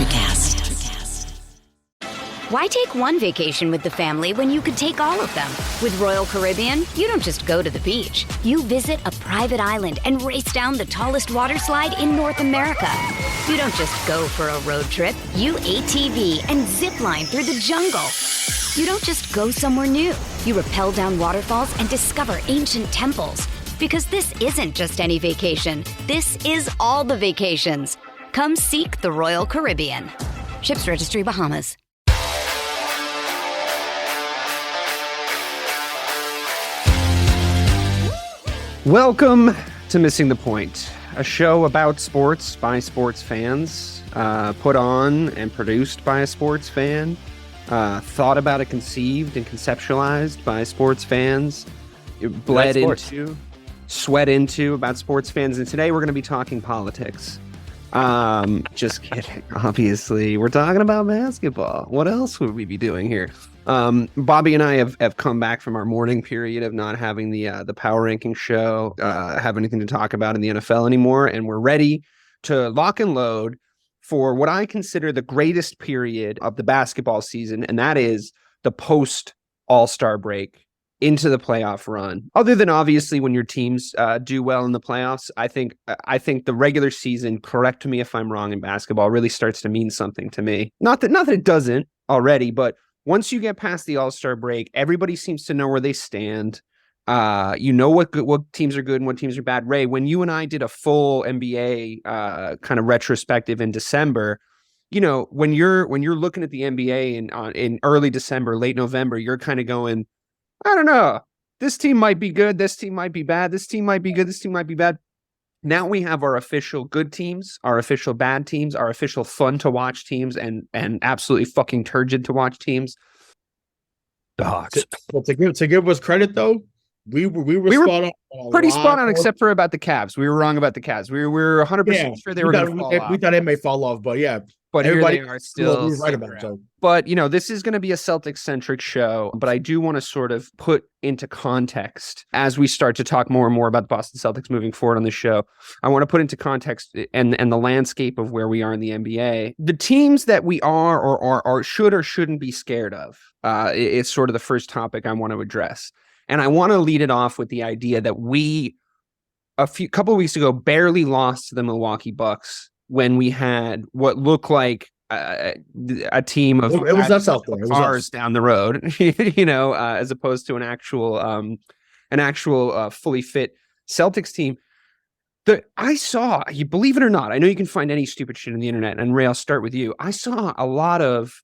Electrocast. Why take one vacation with the family when you could take all of them? With Royal Caribbean, you don't just go to the beach. You visit a private island and race down the tallest water slide in North America. You don't just go for a road trip. You ATV and zip line through the jungle. You don't just go somewhere new. You rappel down waterfalls and discover ancient temples. Because this isn't just any vacation. This is all the vacations. Come seek the Royal Caribbean. Ships Registry, Bahamas. Welcome to Missing the Point, a show about sports by sports fans, put on and produced by a sports fan, thought about and conceived and conceptualized by sports fans, bled into, sweat into about sports fans. And today we're going to be talking politics. Just kidding. Obviously, we're talking about basketball. What else would we be doing here? Bobby and I have come back from our mourning period of not having the power ranking show, have anything to talk about in the NFL anymore, and we're ready to lock and load for what I consider the greatest period of the basketball season, and that is the post All-Star break into the playoff run. Other than obviously when your teams do well in the playoffs, I think the regular season, correct me if I'm wrong in basketball, really starts to mean something to me. Not that it doesn't already, but once you get past the All-Star break, everybody seems to know where they stand. You know what teams are good and what teams are bad. Ray, when you and I did a full NBA kind of retrospective in December, you know, when you're looking at the NBA in early December, late November, you're kind of going, I don't know, this team might be good, this team might be bad, this team might be good, this team might be bad. Now we have our official good teams, our official bad teams, our official fun to watch teams, and absolutely fucking turgid to watch teams. The Hawks. Well, to give us credit though, we were spot on. Pretty spot on, except for about the Cavs. We were wrong about the Cavs. We were 100% sure they were going to fall off. We thought it may fall off, but yeah. But everybody, here they are still. We were right about it. So. But, you know, this is going to be a Celtics-centric show, but I do want to sort of put into context as we start to talk more and more about the Boston Celtics moving forward on the show. I want to put into context and the landscape of where we are in the NBA. The teams that we are or should or shouldn't be scared of is sort of the first topic I want to address. And I want to lead it off with the idea that we, couple of weeks ago, barely lost to the Milwaukee Bucks when we had what looked like a team of cars down the road, you know, as opposed to an actual fully fit Celtics team. I saw, you believe it or not, I know you can find any stupid shit on the internet, and Ray, I'll start with you. I saw a lot of,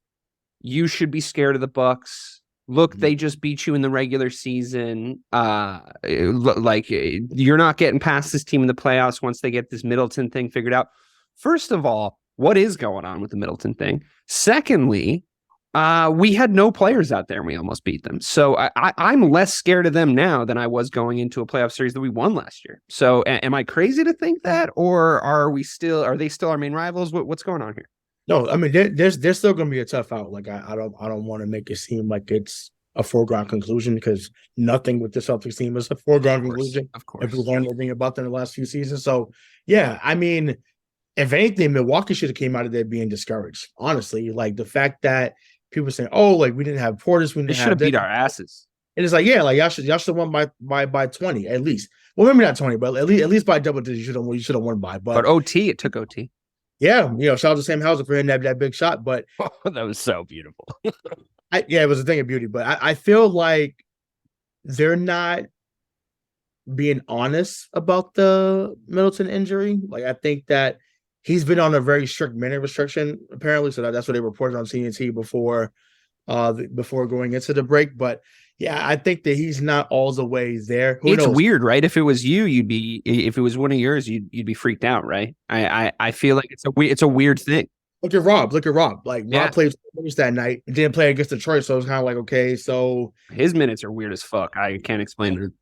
you should be scared of the Bucks. Look, they just beat you in the regular season. Like, you're not getting past this team in the playoffs once they get this Middleton thing figured out. First of all, what is going on with the Middleton thing? Secondly, we had no players out there and we almost beat them. So I'm less scared of them now than I was going into a playoff series that we won last year. So am I crazy to think that, or are they still our main rivals? What's going on here? No, I mean, there's still going to be a tough out. Like I don't want to make it seem like it's a foregone conclusion, because nothing with the Celtics team is a foregone conclusion. Of course, if we learned anything about them in the last few seasons. So yeah, I mean, if anything, Milwaukee should have came out of there being discouraged. Honestly, like the fact that people saying, "Oh, like we didn't have Portis, we should have beat our asses," and it's like, yeah, like y'all should have won by 20 at least. Well, maybe not 20, but at least by double digits, you should have won by. But OT, it took OT. Yeah, you know, shout out to Sam Hauser for hitting that big shot. But that was so beautiful. It was a thing of beauty. But I feel like they're not being honest about the Middleton injury. Like, I think that he's been on a very strict minute restriction, apparently. So that's what they reported on TNT before going into the break. But yeah, I think that he's not all the way there. Who knows? Weird, right? If it was you, if it was one of yours, you'd be freaked out, right? I feel like it's a weird thing. Look at Rob. Like, Rob played minutes that night and didn't play against Detroit, so it's kind of like, okay, so his minutes are weird as fuck. I can't explain it.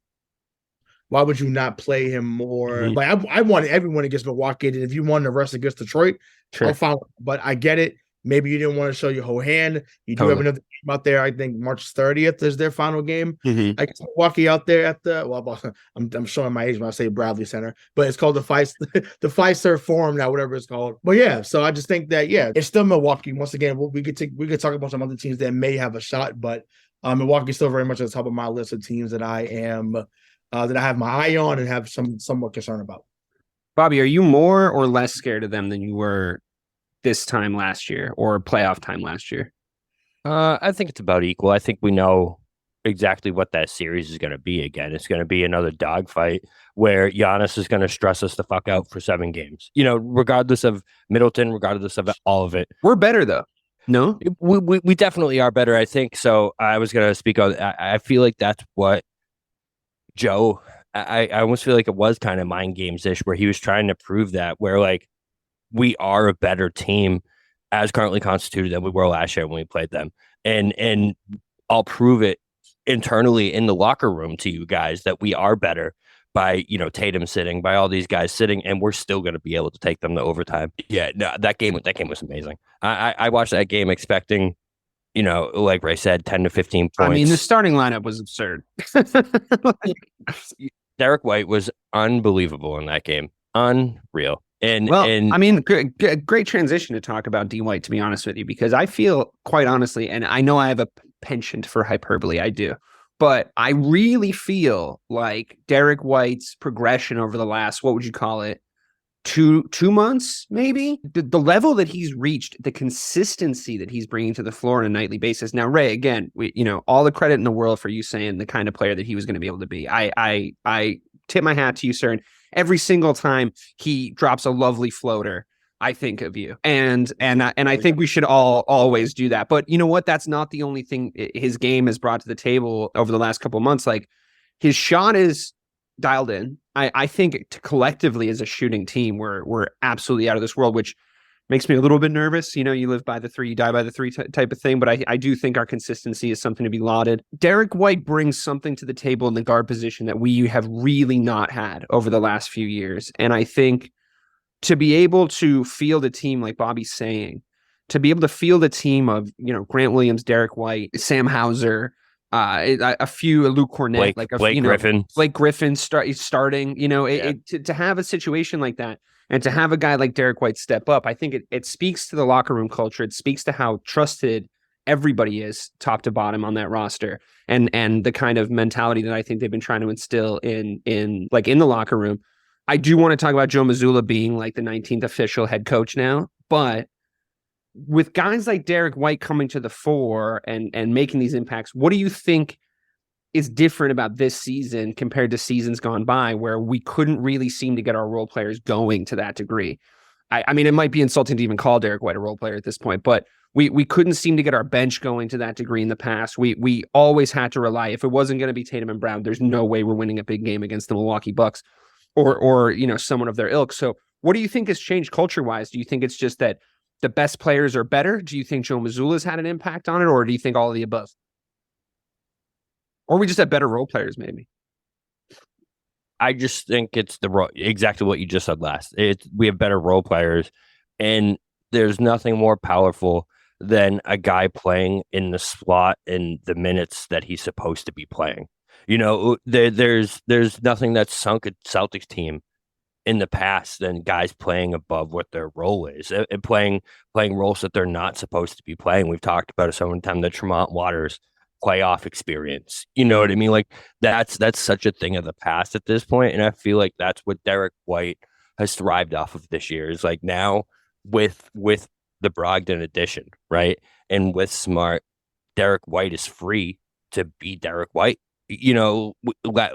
Why would you not play him more? Mm-hmm. Like, I wanted everyone against Milwaukee, and if you won the rest against Detroit, I'm fine. But I get it. maybe you didn't want to show your whole hand. You do have another game out there. I think March 30th is their final game. Mm-hmm. I guess Milwaukee out there at the I'm showing my age when I say Bradley Center, but it's called the Fiserv Forum now, whatever it's called. But yeah, so I just think that it's still Milwaukee. Once again, we could talk about some other teams that may have a shot, but Milwaukee's still very much at the top of my list of teams that I have my eye on and have somewhat concern about. Bobby, are you more or less scared of them than you were this time last year or playoff time last year? I think it's about equal. I think we know exactly what that series is going to be again. It's going to be another dogfight where Giannis is going to stress us the fuck out for 7 games. Regardless of Middleton, regardless of all of it. We're better, though. No? We definitely are better, I think. So I was going to speak on, I feel like that's what Joe, I almost feel like it was kind of mind games-ish where he was trying to prove that, where like we are a better team as currently constituted than we were last year when we played them. And I'll prove it internally in the locker room to you guys that we are better by, Tatum sitting, by all these guys sitting, and we're still going to be able to take them to overtime. Yeah, no, that game was amazing. I watched that game expecting, like Ray said, 10 to 15 points. I mean, the starting lineup was absurd. Derrick White was unbelievable in that game. Unreal. I mean, great transition to talk about D. White, to be honest with you, because I feel quite honestly, and I know I have a penchant for hyperbole, I do, but I really feel like Derrick White's progression over the last, what would you call it, two months, maybe? The level that he's reached, the consistency that he's bringing to the floor on a nightly basis. Now, Ray, again, all the credit in the world for you saying the kind of player that he was going to be able to be. I tip my hat to you, sir. And every single time he drops a lovely floater, I think of you. And I think we should all always do that. But you know what? That's not the only thing his game has brought to the table over the last couple of months. Like, his shot is dialed in. I think collectively as a shooting team, we're absolutely out of this world, which makes me a little bit nervous. You live by the 3, you die by the 3 type of thing. But I do think our consistency is something to be lauded. Derrick White brings something to the table in the guard position that we have really not had over the last few years. And I think to be able to field a team like Bobby's saying, to be able to field a team of, Grant Williams, Derrick White, Sam Hauser, a few Luke Cornett, Blake Griffin starting, to have a situation like that and to have a guy like Derrick White step up, I think it speaks to the locker room culture. It speaks to how trusted everybody is top to bottom on that roster and the kind of mentality that I think they've been trying to instill in the locker room. I do want to talk about Joe Mazzulla being like the 19th official head coach now, but with guys like Derrick White coming to the fore and making these impacts, what do you think is different about this season compared to seasons gone by where we couldn't really seem to get our role players going to that degree? I mean, it might be insulting to even call Derrick White a role player at this point, but we couldn't seem to get our bench going to that degree in the past. We always had to rely. If it wasn't going to be Tatum and Brown, there's no way we're winning a big game against the Milwaukee Bucks or someone of their ilk. So what do you think has changed culture-wise? Do you think it's just that the best players are better? Do you think Joe Mazzulla's had an impact on it, or do you think all of the above? Or we just have better role players, maybe? I just think it's exactly what you just said last. We have better role players, and there's nothing more powerful than a guy playing in the slot in the minutes that he's supposed to be playing. There's nothing that's sunk a Celtics team in the past than guys playing above what their role is and playing roles that they're not supposed to be playing. We've talked about it so many times, the Tremont Waters playoff experience. You know what I mean? Like that's such a thing of the past at this point. And I feel like that's what Derrick White has thrived off of this year is like now with the Brogdon addition, right? And with Smart, Derrick White is free to be Derrick White.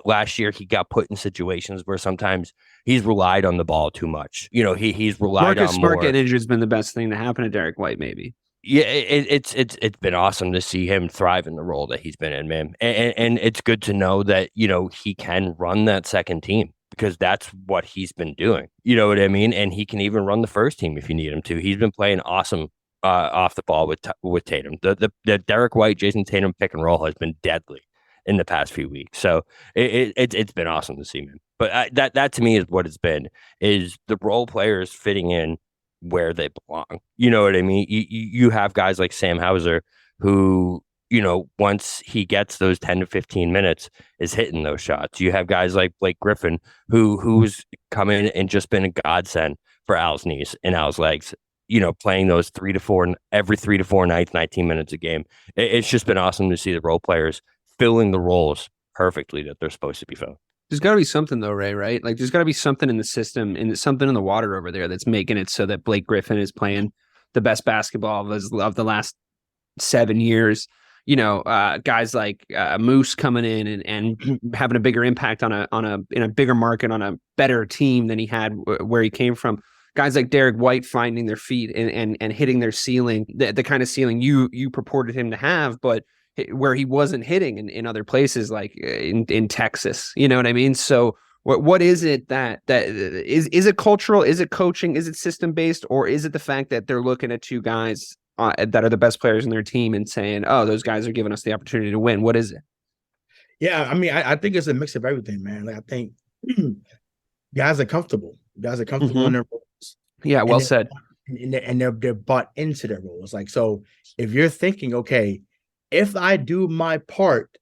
Last year he got put in situations where sometimes he's relied on the ball too much. He's relied Marcus on Smart more. getting injured has been the best thing to happen to Derrick White, maybe. Yeah, it's been awesome to see him thrive in the role that he's been in, man. And it's good to know that, he can run that second team because that's what he's been doing. You know what I mean? And he can even run the first team if you need him to. He's been playing awesome off the ball with Tatum. The Derrick White, Jayson Tatum pick and roll has been deadly in the past few weeks. So it's been awesome to see, man. But that to me is what it's been, is the role players fitting in where they belong. You know what I mean? You have guys like Sam Hauser who, once he gets those 10 to 15 minutes is hitting those shots. You have guys like Blake Griffin who's come in and just been a godsend for Al's knees and Al's legs, playing those 3 to 4 nights, 19 minutes a game. It's just been awesome to see the role players filling the roles perfectly that they're supposed to be filling. There's got to be something though, Ray, right? Like there's got to be something in the system and something in the water over there that's making it so that Blake Griffin is playing the best basketball of the last 7 years. Guys like Moose coming in and having a bigger impact in a bigger market on a better team than he had where he came from. Guys like Derrick White finding their feet and hitting their ceiling, the kind of ceiling you purported him to have, but where he wasn't hitting in other places, like in Texas. You know what I mean? So what is it that is it cultural? Is it coaching? Is it system based? Or is it the fact that they're looking at two guys that are the best players in their team and saying, oh, those guys are giving us the opportunity to win? What is it? Yeah, I mean, I think it's a mix of everything, man. Like I think guys are comfortable. Guys are comfortable in their roles. Yeah, well said. And they're bought into their roles. Like, so if you're thinking, okay, if I do my part,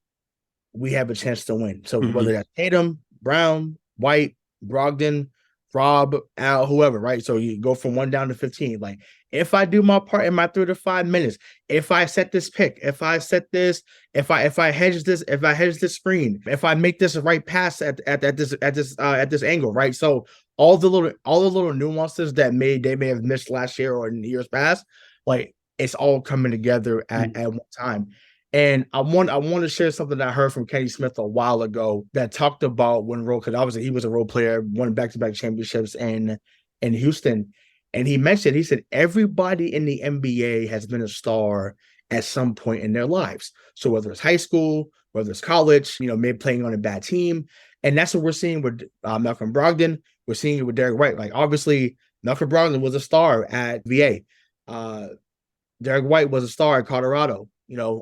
we have a chance to win. So whether that's Tatum, Brown, White, Brogdon, Rob, Al, whoever, right? So you go from 1 down to 15. Like, if I do my part in my 3 to 5 minutes, if I set this pick, if I set this, if I hedge this screen, if I make this right pass at this angle, right? So all the little nuances that they may have missed last year or in years past, like it's all coming together at one time. And I want to share something that I heard from Kenny Smith a while ago that talked about when because obviously he was a role player, won back-to-back championships in Houston. And he said, everybody in the NBA has been a star at some point in their lives. So whether it's high school, whether it's college, maybe playing on a bad team. And that's what we're seeing with Malcolm Brogdon. We're seeing it with Derrick White. Like, obviously, Malcolm Brogdon was a star at VA. Derrick White was a star at Colorado,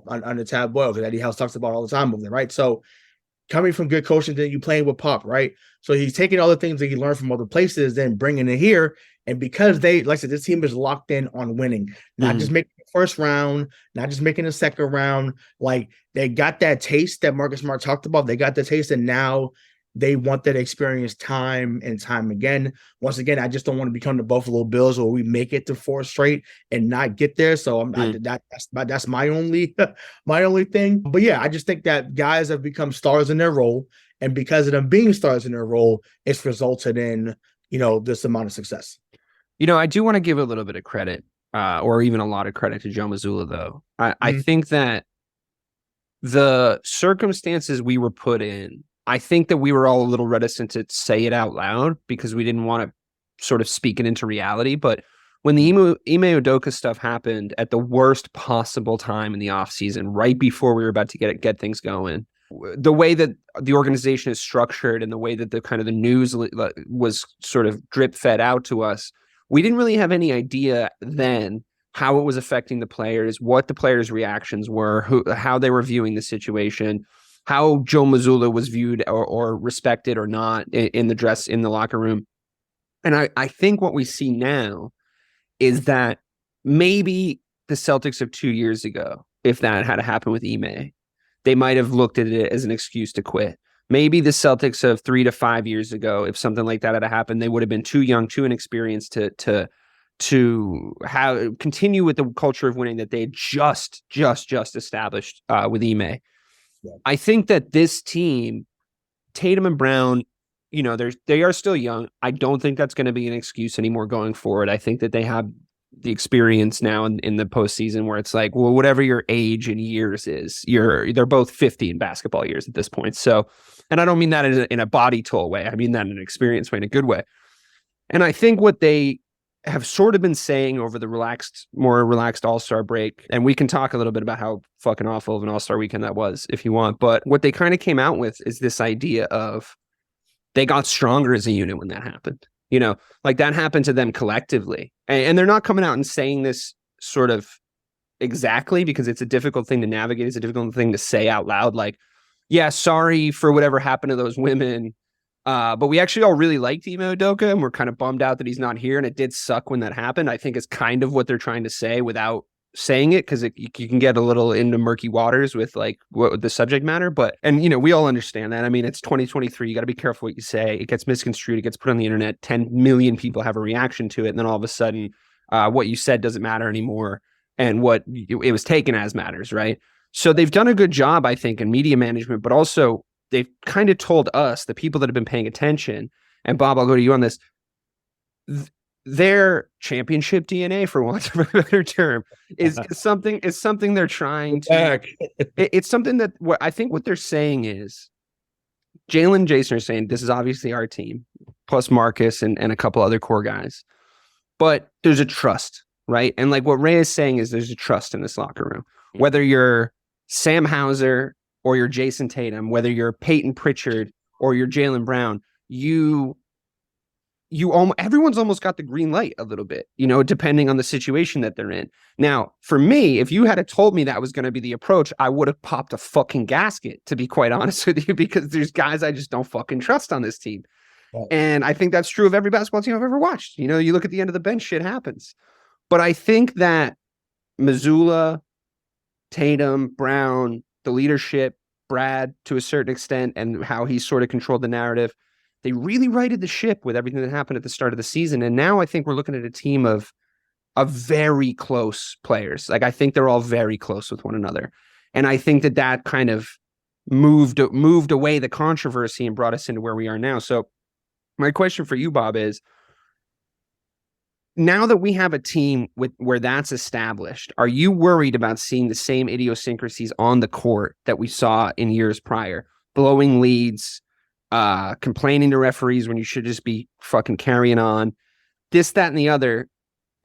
under Tad Boyle, because Eddie House talks about all the time over there, right? So coming from good coaching, then you playing with Pop, right? So he's taking all the things that he learned from other places, then bringing it here. And because like I said, this team is locked in on winning, not just making the first round, not just making the second round. Like, they got that taste that Marcus Smart talked about. They got the taste, and now they want that experience time and time again. Once again, I just don't want to become the Buffalo Bills where we make it to 4 straight and not get there. So that's my only thing. But yeah, I just think that guys have become stars in their role, and because of them being stars in their role, it's resulted in this amount of success. I do want to give a little bit of credit, or even a lot of credit to Joe Mazzulla, though. I think that the circumstances we were put in, I think that we were all a little reticent to say it out loud because we didn't want to sort of speak it into reality. But when the Ime Udoka stuff happened at the worst possible time in the offseason, right before we were about to get things going, the way that the organization is structured and the way that the news was sort of drip fed out to us, we didn't really have any idea then how it was affecting the players, what the players' reactions were, how they were viewing the situation, how Joe Mazzulla was viewed or respected or not in the locker room. And I think what we see now is that maybe the Celtics of 2 years ago, if that had happened with Ime, they might have looked at it as an excuse to quit. Maybe the Celtics of 3 to 5 years ago, if something like that had happened, they would have been too young, too inexperienced to continue with the culture of winning that they had just established with Ime. Yeah. I think that this team, Tatum and Brown, they are still young. I don't think that's going to be an excuse anymore going forward. I think that they have the experience now in the postseason where it's like, well, whatever your age and years is, they're both 50 in basketball years at this point. So, and I don't mean that in a body toll way. I mean that in an experience way, in a good way. And I think what they have sort of been saying over the more relaxed All-Star break, and we can talk a little bit about how fucking awful of an All-Star weekend that was if you want, but what they kind of came out with is this idea of they got stronger as a unit when that happened. Like that happened to them collectively. And they're not coming out and saying this sort of exactly because it's a difficult thing to navigate. It's a difficult thing to say out loud. Like, yeah, sorry for whatever happened to those women. But we actually all really liked Ime Udoka, and we're kind of bummed out that he's not here. And it did suck when that happened. I think it's kind of what they're trying to say without saying it, because you can get a little into murky waters with like what the subject matter. But, and we all understand that. I mean, it's 2023. You got to be careful what you say. It gets misconstrued. It gets put on the internet. 10 million people have a reaction to it. And then all of a sudden, what you said doesn't matter anymore. And what it was taken as matters, right? So they've done a good job, I think, in media management, but also they've kind of told us, the people that have been paying attention, and Bob, I'll go to you on this, their championship DNA, for want of a better term, is something they're trying to. It's something that I think what they're saying is, Jaylen and Jayson are saying, this is obviously our team, plus Marcus and a couple other core guys. But there's a trust, right? And like what Ray is saying is there's a trust in this locker room. Whether you're Sam Hauser or you're Jayson Tatum, whether you're Peyton Pritchard or you're Jaylen Brown, everyone's almost got the green light a little bit, depending on the situation that they're in. Now, for me, if you had told me that was going to be the approach, I would have popped a fucking gasket, to be quite honest with you, because there's guys I just don't fucking trust on this team. Right. And I think that's true of every basketball team I've ever watched. You look at the end of the bench, shit happens. But I think that Mazzulla, Tatum, Brown, the leadership, Brad to a certain extent, and how he sort of controlled the narrative, they really righted the ship with everything that happened at the start of the season. And now I think we're looking at a team of very close players. Like, I think they're all very close with one another. And I think that kind of moved away the controversy and brought us into where we are now. So my question for you, Bob, is, now that we have a team where that's established, are you worried about seeing the same idiosyncrasies on the court that we saw in years prior? Blowing leads, complaining to referees when you should just be fucking carrying on, this, that, and the other.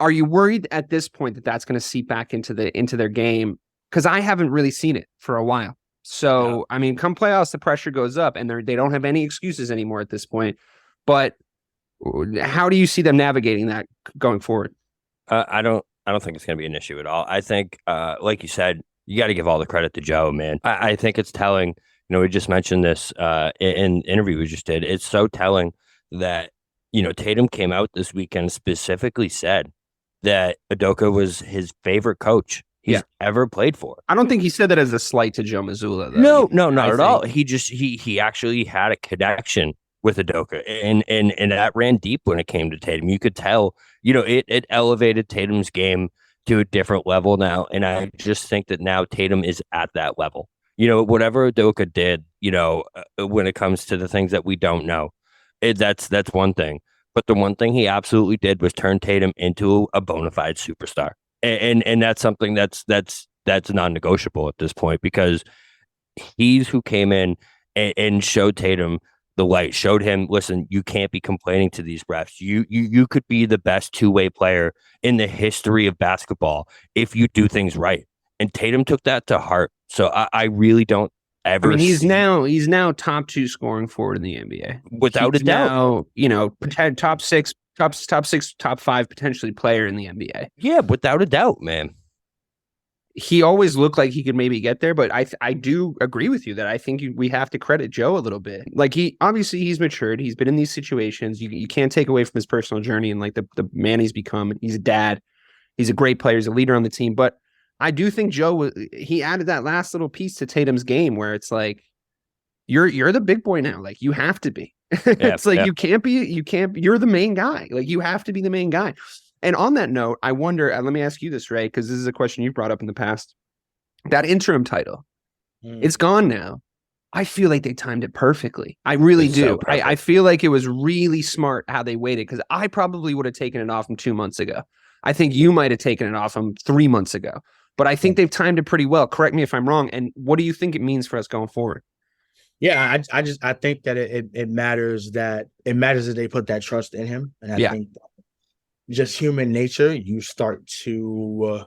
Are you worried at this point that that's going to seep back into their game? Because I haven't really seen it for a while. So, yeah. I mean, come playoffs, the pressure goes up, and they don't have any excuses anymore at this point. But how do you see them navigating that going forward? I don't think it's going to be an issue at all. I think, like you said, you got to give all the credit to Joe, man. I think it's telling. We just mentioned this in the interview we just did. It's so telling that, Tatum came out this weekend, specifically said that Udoka was his favorite coach he's ever played for. I don't think he said that as a slight to Joe Mazzulla, though. No, not at all. He actually had a connection with Udoka, and that ran deep when it came to Tatum. You could tell, it elevated Tatum's game to a different level now, and I just think that now Tatum is at that level. Whatever Udoka did, when it comes to the things that we don't know, that's one thing. But the one thing he absolutely did was turn Tatum into a bona fide superstar, and that's something that's non-negotiable at this point, because he's who came in and showed Tatum the light, showed him, listen, you can't be complaining to these refs. You could be the best two-way player in the history of basketball if you do things right. And Tatum took that to heart. So I really don't ever. I mean, he's now top 2 scoring forward in the NBA, without a doubt. Top 6, top 5 potentially player in the NBA. Yeah, without a doubt, man. He always looked like he could maybe get there, but I do agree with you that I think we have to credit Joe a little bit. Like, he's matured. He's been in these situations. You can't take away from his personal journey and like the man he's become. He's a dad. He's a great player. He's a leader on the team. But I do think Joe, he added that last little piece to Tatum's game where it's like, you're the big boy now. Like, you have to be. It's like, you can't be, you're the main guy. Like, you have to be the main guy. And on that note, I wonder, let me ask you this, Ray, because this is a question you've brought up in the past. That interim title, it's gone now. I feel like they timed it perfectly. I really do. So I feel like it was really smart how they waited, because I probably would have taken it off from 2 months ago. I think you might have taken it off from 3 months ago. But I think they've timed it pretty well. Correct me if I'm wrong. And what do you think it means for us going forward? Yeah, I think that it matters that they put that trust in him. And I think just human nature, you start to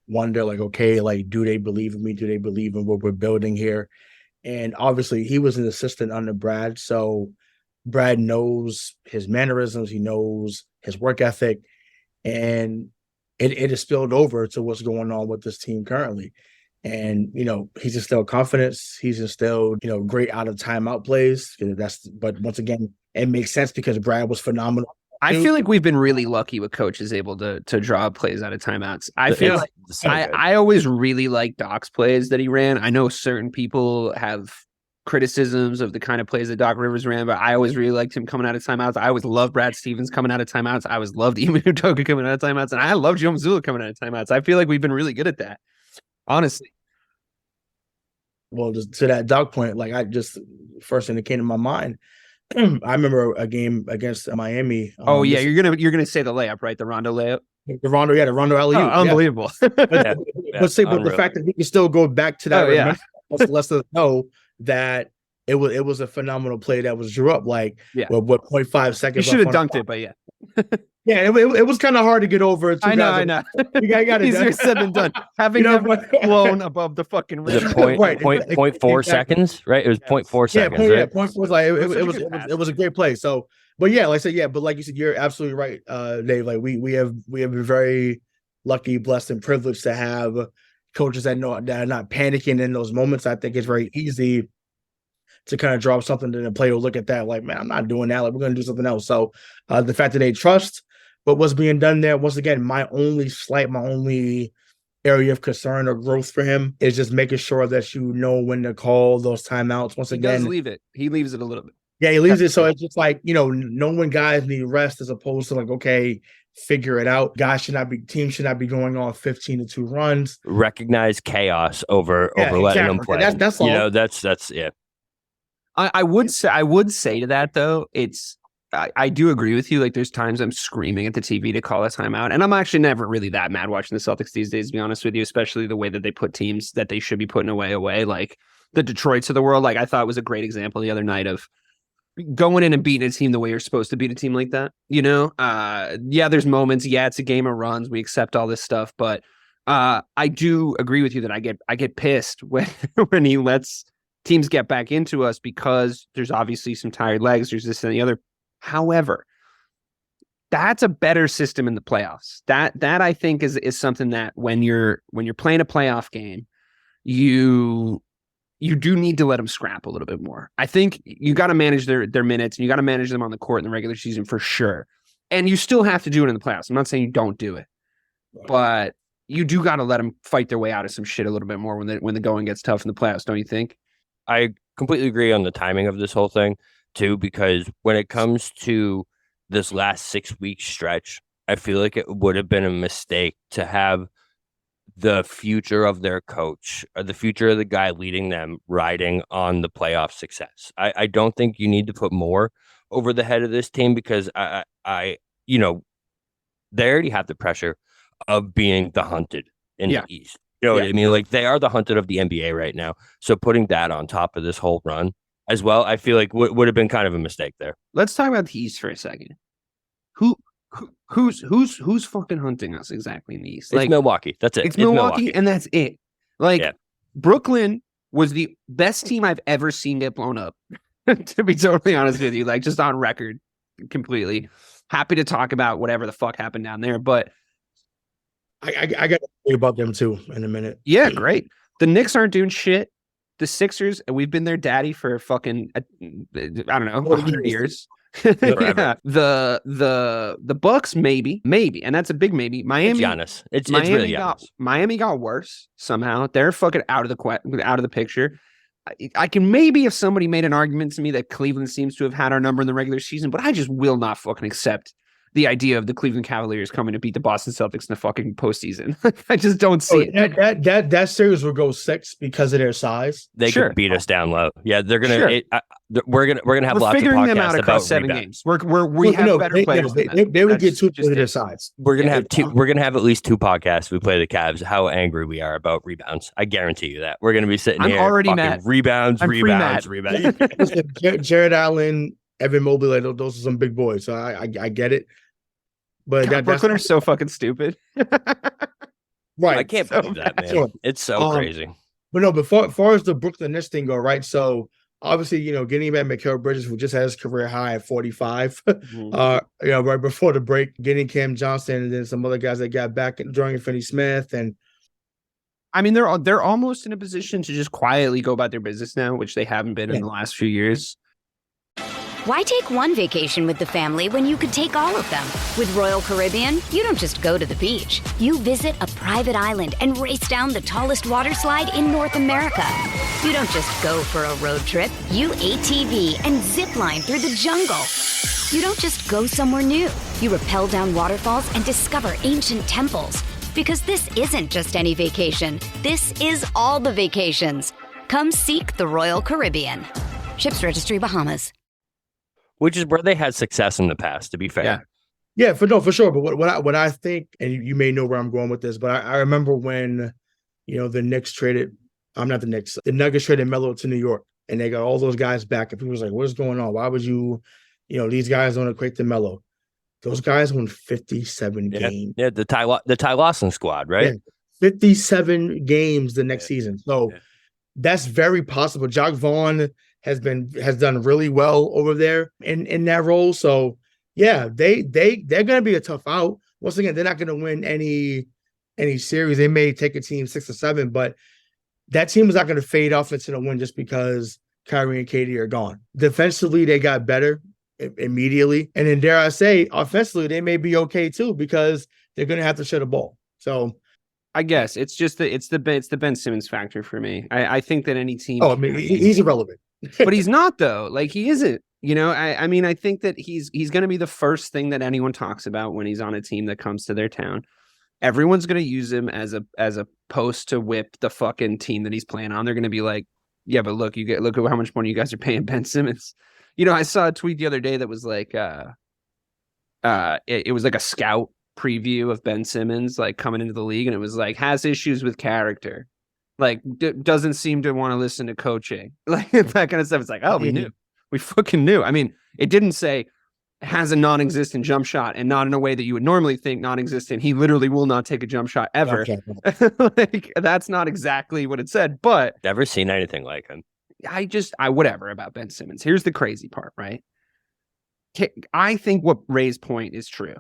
wonder, like, okay, like, do they believe in me? Do they believe in what we're building here? And obviously he was an assistant under Brad. So Brad knows his mannerisms. He knows his work ethic. And it has spilled over to what's going on with this team currently. And, he's instilled confidence. He's instilled, great out of timeout plays. But once again, it makes sense because Brad was phenomenal. I feel like we've been really lucky with coaches able to draw plays out of timeouts. I feel like I always really like Doc's plays that he ran. I know certain people have criticisms of the kind of plays that Doc Rivers ran, but I always really liked him coming out of timeouts. I always loved Brad Stevens coming out of timeouts. I always loved Ime Udoka coming out of timeouts, and I love Joe Mazzulla coming out of timeouts. I feel like we've been really good at that, honestly. Well, just to that Doc point, first thing that came to my mind, I remember a game against Miami. You're gonna say the layup, right? The Rondo layup. The Rondo alley-oop. Unbelievable. But the fact that we can still go back to that, lets us know that it was a phenomenal play that was drew up. What 0.5 seconds? You should have dunked it, but yeah. Yeah, it was kind of hard to get over. I know. You got it. Easier said than done. Having blown above the fucking rim. Was it 0.4 seconds, right? It was 0.4 seconds. Yeah, 0.4. It was a great play. So, but yeah, like I said, but like you said, you're absolutely right, Dave. Like we have been very lucky, blessed, and privileged to have coaches that are not panicking in those moments. I think it's very easy to kind of drop something and the player will look at that like, man, I'm not doing that. Like, we're going to do something else. So the fact that they trust what was being done there, once again, my only area of concern or growth for him is just making sure that you know when to call those timeouts. Once again, he does leave it. He leaves it a little bit. Yeah, he leaves it. So it's just like, know when guys need rest as opposed to like, okay, figure it out. Teams should not be going on 15-2 runs. Recognize chaos over letting them play. That's all. That's yeah. I would say to that though, I do agree with you. Like there's times I'm screaming at the TV to call a timeout, and I'm actually never really that mad watching the Celtics these days, to be honest with you, especially the way that they put teams that they should be putting away, like the Detroits of the world. Like I thought was a great example the other night of going in and beating a team the way you're supposed to beat a team like that. There's moments. Yeah, it's a game of runs. We accept all this stuff, but I do agree with you that I get pissed when he lets teams get back into us because there's obviously some tired legs. There's this and the other. However, that's a better system in the playoffs. That I think is something that when you're playing a playoff game, you do need to let them scrap a little bit more. I think you got to manage their minutes and you got to manage them on the court in the regular season for sure. And you still have to do it in the playoffs. I'm not saying you don't do it, but you do got to let them fight their way out of some shit a little bit more when the going gets tough in the playoffs. Don't you think? I completely agree on the timing of this whole thing too, because when it comes to this last 6-week stretch, I feel like it would have been a mistake to have the future of their coach or the future of the guy leading them riding on the playoff success. I don't think you need to put more over the head of this team because they already have the pressure of being the hunted in the East. You know what I mean? Like they are the hunted of the NBA right now. So putting that on top of this whole run as well, I feel like would have been kind of a mistake there. Let's talk about the East for a second. Who's fucking hunting us exactly in the East? It's Milwaukee. That's it. It's Milwaukee, and that's it. Brooklyn was the best team I've ever seen get blown up. To be totally honest with you, like just on record, completely happy to talk about whatever the fuck happened down there, but I got to say about them too in a minute. Yeah, great. The Knicks aren't doing shit. The Sixers, we've been their daddy for fucking I don't know 100 years. Yeah. The Bucks maybe, and that's a big maybe. Miami, Giannis. It's really Giannis. Miami got worse somehow. They're fucking out of the picture. I can maybe if somebody made an argument to me that Cleveland seems to have had our number in the regular season, but I just will not fucking accept the idea of the Cleveland Cavaliers coming to beat the Boston Celtics in the fucking postseason. I just don't see it. That series will go 6 because of their size. They could beat us down low. Yeah, they're gonna. Sure. We're gonna have lots of podcasts them out across 7 games. We have better players. They would get 2 to their sides. We're gonna have 2. We're gonna have at least 2 podcasts. We play the Cavs. How angry we are about rebounds. I guarantee you that we're gonna be sitting here. I'm already mad. Rebounds. Jared Allen, Evan Mobley, those are some big boys. So I get it. But Brooklyn are so fucking stupid. Right. I can't believe that, man. Sure. It's so crazy. But no, before as far as the Brooklyn Nets thing go, right? So obviously, getting back Mikal Bridges, who just had his career high at 45, right before the break, getting Cam Johnson and then some other guys that got back, Dorian Finney-Smith, and I mean, they're almost in a position to just quietly go about their business now, which they haven't been in the last few years. Why take one vacation with the family when you could take all of them? With Royal Caribbean, you don't just go to the beach. You visit a private island and race down the tallest water slide in North America. You don't just go for a road trip. You ATV and zip line through the jungle. You don't just go somewhere new. You rappel down waterfalls and discover ancient temples. Because this isn't just any vacation. This is all the vacations. Come seek the Royal Caribbean. Ships Registry, Bahamas. Which is where they had success in the past, to be fair. Yeah, for sure. But what I think, and you may know where I'm going with this, but I remember when, the Knicks traded, not the Knicks, the Nuggets traded Melo to New York, and they got all those guys back, and people was like, what is going on? Why would you, these guys don't equate to Melo? Those guys won 57 games. Yeah, the Ty Lawson squad, right? Yeah, 57 games the next season. So that's very possible. Jock Vaughn has done really well over there in that role. So yeah, they're gonna be a tough out. Once again, they're not gonna win any series. They may take a team 6 or 7, but that team is not gonna fade off into the win just because Kyrie and Katie are gone. Defensively, they got better immediately, and then dare I say, offensively, they may be okay too because they're gonna have to shut a ball. So I guess it's just the Ben Simmons factor for me. I think that any team. Oh, I mean, he's irrelevant. But he's not though. Like he isn't. I mean, I think that he's going to be the first thing that anyone talks about when he's on a team that comes to their town. Everyone's going to use him as a post to whip the fucking team that he's playing on. They're going to be like, yeah, but look at how much money you guys are paying Ben Simmons. I saw a tweet the other day that was like, it was like a scout preview of Ben Simmons like coming into the league, and it was like has issues with character. Like, doesn't seem to want to listen to coaching, like that kind of stuff. It's like, oh, we knew. We fucking knew. I mean, it didn't say has a non-existent jump shot and not in a way that you would normally think non-existent. He literally will not take a jump shot ever. Okay. Like, that's not exactly what it said, but never seen anything like him. I whatever about Ben Simmons. Here's the crazy part, right? I think what Ray's point is true.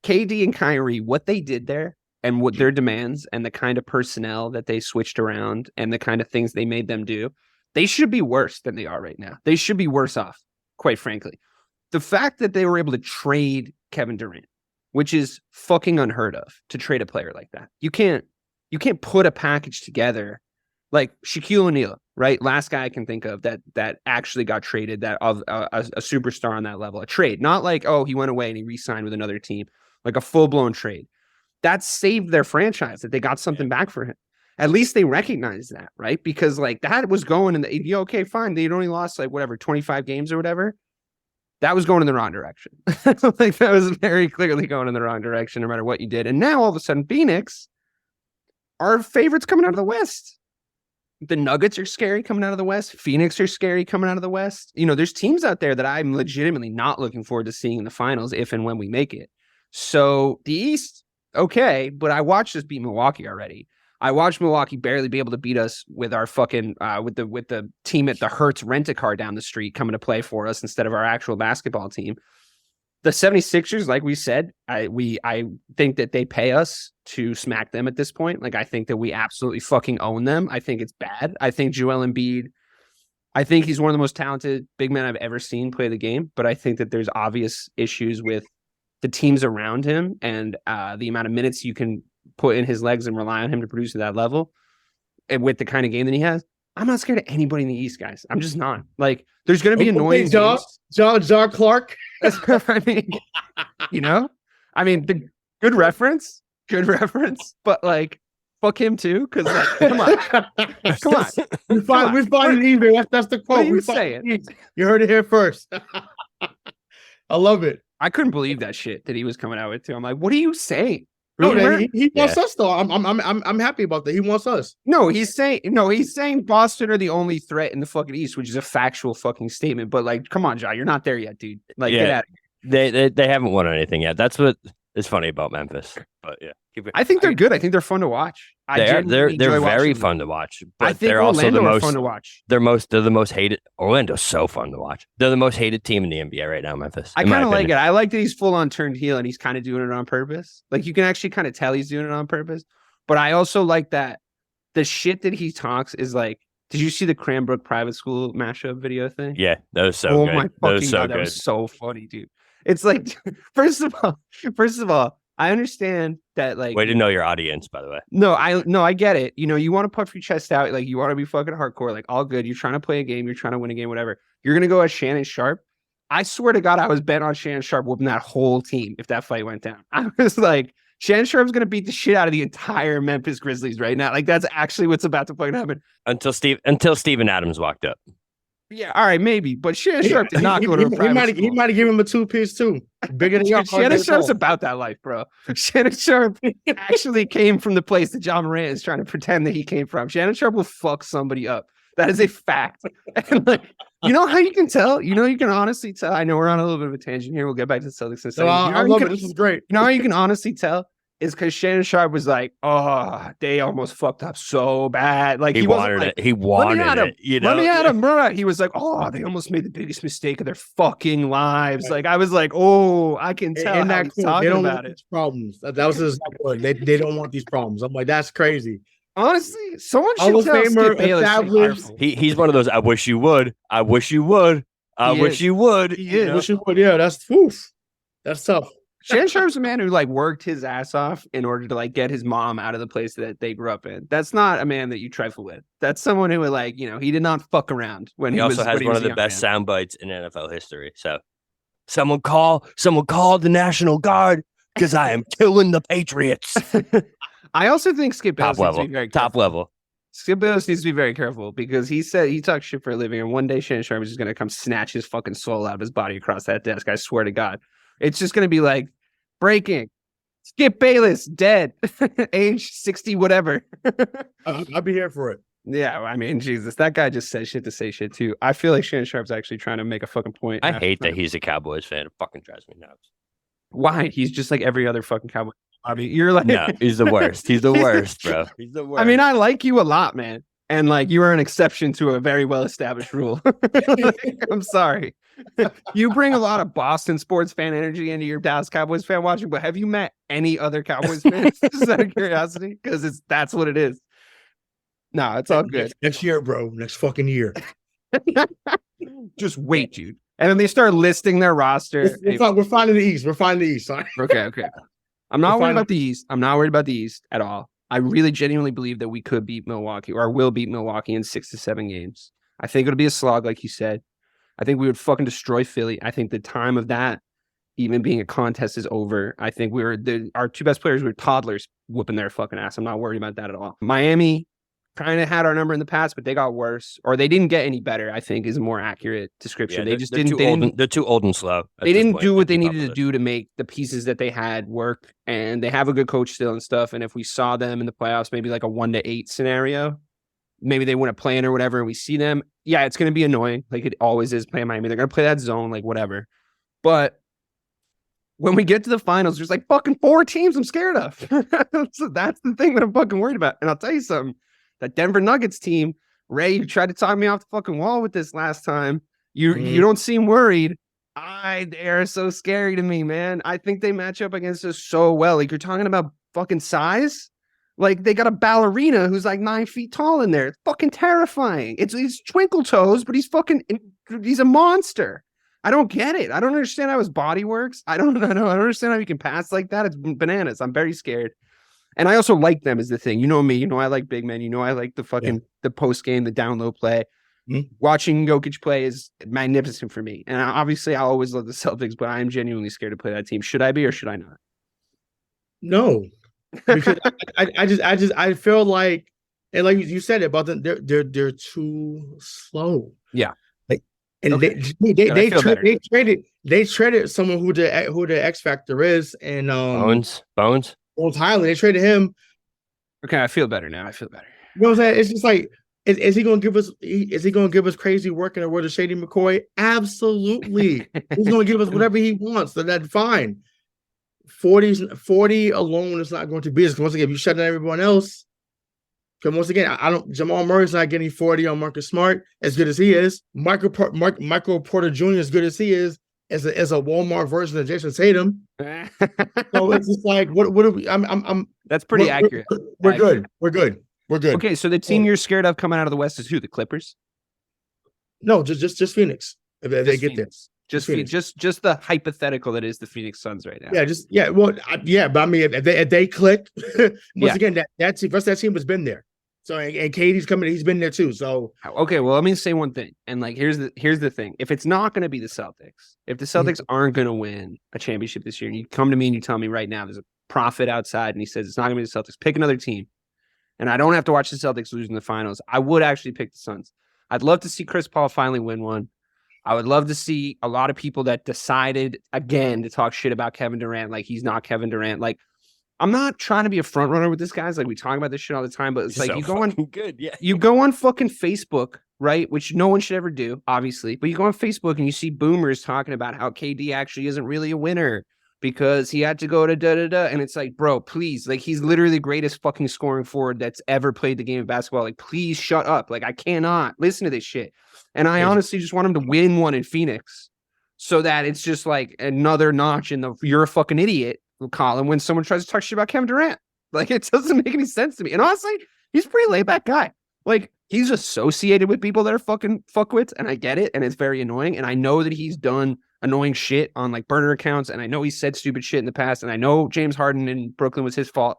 KD and Kyrie, what they did there, and what their demands and the kind of personnel that they switched around and the kind of things they made them do, they should be worse than they are right now. They should be worse off, quite frankly. The fact that they were able to trade Kevin Durant, which is fucking unheard of, to trade a player like that. You can't put a package together like Shaquille O'Neal, right? Last guy I can think of that actually got traded, that of a superstar on that level, a trade, not like, oh, he went away and he re-signed with another team, like a full-blown trade. That saved their franchise, that they got something back for him. At least they recognize that, right? Because like that was going in the, okay, fine. They'd only lost like whatever, 25 games or whatever. That was going in the wrong direction. Like that was very clearly going in the wrong direction, no matter what you did. And now all of a sudden, Phoenix are favorites coming out of the West. The Nuggets are scary coming out of the West. Phoenix are scary coming out of the West. There's teams out there that I'm legitimately not looking forward to seeing in the finals if and when we make it. So the East, okay, but I watched us beat Milwaukee already. I watched Milwaukee barely be able to beat us with our fucking with the team at the Hertz rent-a-car down the street coming to play for us instead of our actual basketball team. The 76ers, like we said, I think that they pay us to smack them at this point. Like, I think that we absolutely fucking own them. I think it's bad. I think Joel Embiid, I think he's one of the most talented big men I've ever seen play the game, but I think that there's obvious issues with the teams around him and the amount of minutes you can put in his legs and rely on him to produce at that level. And with the kind of game that he has, I'm not scared of anybody in the East, guys. I'm just not. Like, there's going to be annoying John Clark. I mean, the good reference, but like, fuck him too. Cause like, come on. We find an email. That's the quote. What are you saying? You heard it here first. I love it. I couldn't believe that shit that he was coming out with too. I'm like, what are you saying? No, man, he wants us though. I'm happy about that. He wants us. He's saying Boston are the only threat in the fucking East, which is a factual fucking statement. But like, come on, Ja, you're not there yet, dude. Like, get out of here. They haven't won anything yet. That's what is funny about Memphis. But yeah, I think they're good. I think they're fun to watch. They're very fun to watch. But I think they're also the most fun to watch. They're the most hated. Orlando's so fun to watch. They're the most hated team in the NBA right now, Memphis. I kind of like it. I like that he's full on turned heel and he's kind of doing it on purpose. Like, you can actually kind of tell he's doing it on purpose. But I also like that the shit that he talks is like, did you see the Cranbrook private school mashup video thing? Yeah, that was so oh good. my fucking God, that was so funny, dude. It's like, first of all, I understand that, like, way to know your audience, by the way. No, I get it. You know, you want to puff your chest out, like you want to be fucking hardcore, like all good. You're trying to play a game, you're trying to win a game, whatever. You're gonna go as Shannon Sharp. I swear to God, I was bent on Shannon Sharp whooping that whole team if that fight went down. I was like, Shannon Sharp's gonna beat the shit out of the entire Memphis Grizzlies right now. Like that's actually what's about to fucking happen. Until Steven Adams walked up. Yeah, all right, maybe. But Shannon Sharp did not go to a private school. He might have given him a 2-piece too. Bigger than y'all. Shannon Sharp's about that life, bro. Shannon Sharp actually came from the place that John Morant is trying to pretend that he came from. Shannon Sharp will fuck somebody up. That is a fact. And like, you know how you can tell? You know, you can honestly tell. I know we're on a little bit of a tangent here. We'll get back to the Celtics in a second. I love it. This is great. You know how you can honestly tell? Is because Shannon Sharp was like, oh, they almost fucked up so bad. Like he wanted like, it. He wanted it. You know? Let me at him, bro. He was like, oh, they almost made the biggest mistake of their fucking lives. Like I was like, oh, I can tell. In that he's court, they don't about want it. these problems. That was his word. They don't want these problems. I'm like, that's crazy. Honestly, someone Hall should of tell Famer Skip Bayless. established. He's one of those. I wish you would. I wish you would. I wish you would. He is. Wish you would. Yeah, that's oof. That's tough. Shannon Sharp's a man who like worked his ass off in order to like get his mom out of the place that they grew up in. That's not a man that you trifle with. That's someone who would like, you know, he did not fuck around when he was. also has when one was of a the young best man. sound bites in NFL history. So someone call the National Guard because I am killing the Patriots. I also think Skip Bayless Top needs to level. be very Top careful. level. Skip Bayless needs to be very careful because he said he talks shit for a living, and one day Shannon Sharp is just gonna come snatch his fucking soul out of his body across that desk. I swear to God, it's just gonna be like breaking. Skip Bayless dead, age 60, whatever. I'll be here for it. Yeah, I mean, Jesus, that guy just says shit to say shit too. I feel like Shannon Sharp's actually trying to make a fucking point. I hate that he's a Cowboys fan. It fucking drives me nuts. Why? He's just like every other fucking Cowboy. I mean, you're like, No, he's the worst. He's the worst, bro. He's the worst. I mean, I like you a lot, man. And like, you are an exception to a very well-established rule. Like, I'm sorry. You bring a lot of Boston sports fan energy into your Dallas Cowboys fan watching, but have you met any other Cowboys fans? Just out of curiosity? Because that's what it is. No, it's all good. Next year, bro. Next fucking year. Just wait, dude. And then they start listing their roster. We're finding the East. We're finding the East. Sorry. Okay. I'm not worried about the East. I'm not worried about the East at all. I really genuinely believe that we could beat Milwaukee or will beat Milwaukee in 6 to 7 games. I think it'll be a slog, like you said. I think we would fucking destroy Philly. I think the time of that even being a contest is over. I think our two best players were toddlers whooping their fucking ass. I'm not worried about that at all. Miami kind of had our number in the past, but they got worse, or they didn't get any better, I think is a more accurate description. Yeah, they're too old and slow. They didn't do what they needed to do to make the pieces that they had work, and they have a good coach still and stuff. And if we saw them in the playoffs, maybe like a 1-8 scenario, maybe they win a play-in or whatever, and we see them, yeah, it's going to be annoying. Like it always is playing Miami. They're going to play that zone, like whatever. But when we get to the finals, there's like fucking 4 teams I'm scared of. So that's the thing that I'm fucking worried about. And I'll tell you something. That Denver Nuggets team, Ray, you tried to talk me off the fucking wall with this last time. You don't seem worried. They are so scary to me, man. I think they match up against us so well. Like you're talking about fucking size. Like they got a ballerina who's like 9 feet tall in there. It's fucking terrifying. He's twinkle toes, but he's a monster. I don't get it. I don't understand how his body works. I don't understand how he can pass like that. It's bananas. I'm very scared. And I also like them is the thing. You know me. You know I like big men. You know I like the fucking the post game, the down low play. Mm-hmm. Watching Jokic play is magnificent for me. And obviously I always love the Celtics, but I am genuinely scared to play that team. Should I be or should I not? No, because I feel like, and like you said about them, they're too slow. Yeah. And okay. they traded someone who the X factor is, and Bones Highland. They traded him. Okay, I feel better now. You know what I'm saying? It's just like, is he going to give us? Is he going to give us crazy work in the word of Shady McCoy? Absolutely. He's going to give us whatever he wants. So that's fine. 40 alone is not going to be. Once again, if you shut down everyone else. Because once again, Jamal Murray's not getting 40 on Marcus Smart as good as he is. Michael Porter Jr. as good as he is as a Walmart version of Jayson Tatum. So it's just like what are we? That's pretty accurate. We're good. We're good. Okay, so the team you're scared of coming out of the West is who? The Clippers? No, just Phoenix. If they get Phoenix. Phoenix. Just the hypothetical that is the Phoenix Suns right now. Yeah, well, but I mean, if they click, again, that team, first that team has been there. So and KD's coming, he's been there too. So okay, well, let me say one thing. And like here's the thing. If it's not going to be the Celtics, if the Celtics aren't going to win a championship this year, and you come to me and you tell me right now there's a prophet outside and he says it's not going to be the Celtics, pick another team. And I don't have to watch the Celtics lose in the finals. I would actually pick the Suns. I'd love to see Chris Paul finally win one. I would love to see a lot of people that decided again to talk shit about Kevin Durant, like he's not Kevin Durant. Like, I'm not trying to be a front runner with this guy. Like we talk about this shit all the time, but it's like you go on good, yeah. You go on fucking Facebook, right? Which no one should ever do, obviously. But you go on Facebook and you see boomers talking about how KD actually isn't really a winner because he had to go to da-da-da. And it's like, bro, please. Like, he's literally the greatest fucking scoring forward that's ever played the game of basketball. Like, please shut up. Like, I cannot listen to this shit. And I honestly just want him to win one in Phoenix so that it's just like another notch in the you're a fucking idiot column when someone tries to talk shit about Kevin Durant. Like, it doesn't make any sense to me. And honestly, he's a pretty laid back guy. Like, he's associated with people that are fucking fuckwits, and I get it, and it's very annoying. And I know that he's done annoying shit on like burner accounts, and I know he said stupid shit in the past, and I know James Harden in Brooklyn was his fault.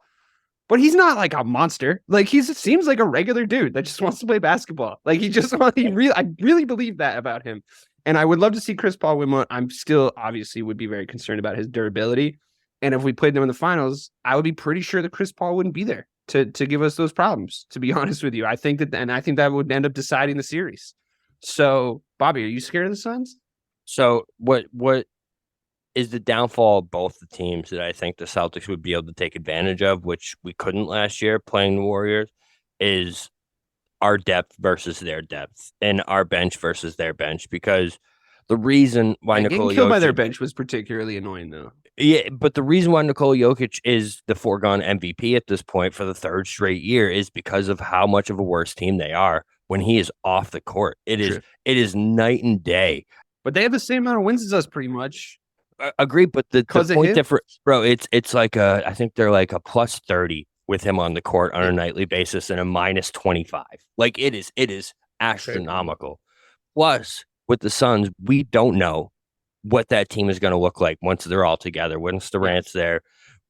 But he's not like a monster. Like, seems like a regular dude that just wants to play basketball. Like, I really believe that about him. And I would love to see Chris Paul win one. I'm still obviously would be very concerned about his durability. And if we played them in the finals, I would be pretty sure that Chris Paul wouldn't be there to give us those problems, to be honest with you. I think that would end up deciding the series. So, Bobby, are you scared of the Suns? So what is the downfall of both the teams that I think the Celtics would be able to take advantage of, which we couldn't last year playing the Warriors, is our depth versus their depth and our bench versus their bench. Because the reason why Nikola Jokic... Getting killed by their bench was particularly annoying, though. Yeah, but the reason why Nikola Jokic is the foregone MVP at this point for the third straight year is because of how much of a worse team they are when he is off the court. It is night and day. But they have the same amount of wins as us, pretty much. Agreed, but the point difference, bro, it's like I think they're like a plus 30 with him on the court on a nightly basis and a minus 25. Like, it is astronomical. Plus, with the Suns, we don't know what that team is going to look like once they're all together. Once Durant's there,